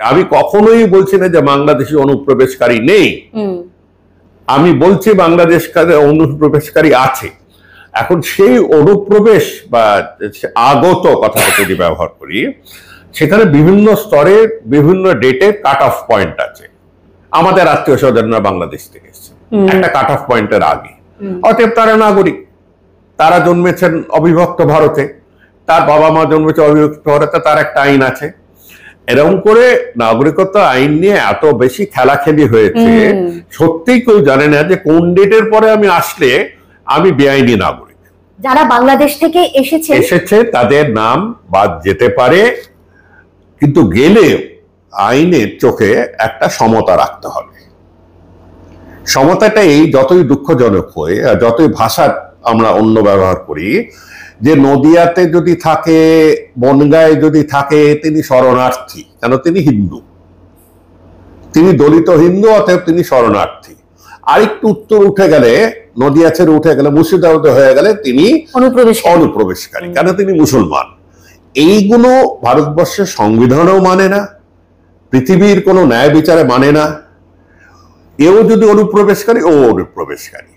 আমি কখনোই বলছি না যে বাংলাদেশি অনুপ্রবেশকারী নেই, আমি বলছি বাংলাদেশকারী অনুপ্রবেশকারী আছে। এখন সেই অনুপ্রবেশ বা আগত কথাটা যদি ব্যবহার করি, সেখানে বিভিন্ন স্তরে বিভিন্ন ডেটে কাট অফ পয়েন্ট আছে। আমাদের আত্মীয় স্বজনরা বাংলাদেশ থেকে এসেছে একটা কাট অফ পয়েন্টের আগে, অতএব তারা নাগরিক, তারা জন্মেছেন অবিভক্ত ভারতে, তার বাবা মা জন্মেছে অবিভক্ত ভারতে, তার একটা আইন আছে। এরকম করে নাগরিকত্ব আইন নিয়ে এত বেশি খেলাখেলি হয়েছে, সত্যিই কেউ জানে না যে কোন ডেটের পরে আমি আসলে আমি বেআইনি নাগরিক। যারা বাংলাদেশ থেকে এসেছে তাদের নাম বাদ যেতে পারে, কিন্তু গেলে আইনের চোখে একটা সমতা রাখতে হবে। সমতাটাই যতই দুঃখজনক হয়, যতই ভাষা আমরা অন্য ব্যবহার করি, যে নদিয়াতে যদি থাকে, বনগাঁয় যদি থাকে, তিনি শরণার্থী, কেন তিনি হিন্দু, তিনি দলিত হিন্দু, অতএব তিনি শরণার্থী। আরেকটু উত্তর উঠে গেলে, নদিয়া ছেড়ে উঠে গেলে, মুর্শিদাবাদে হয়ে গেলে তিনি অনুপ্রবেশকারী, কেন তিনি মুসলমান। এইগুলো ভারতবর্ষের সংবিধানেও মানে না, পৃথিবীর কোনো ন্যায় বিচারে মানে না। এও যদি অনুপ্রবেশকারী, ও অনুপ্রবেশকারী।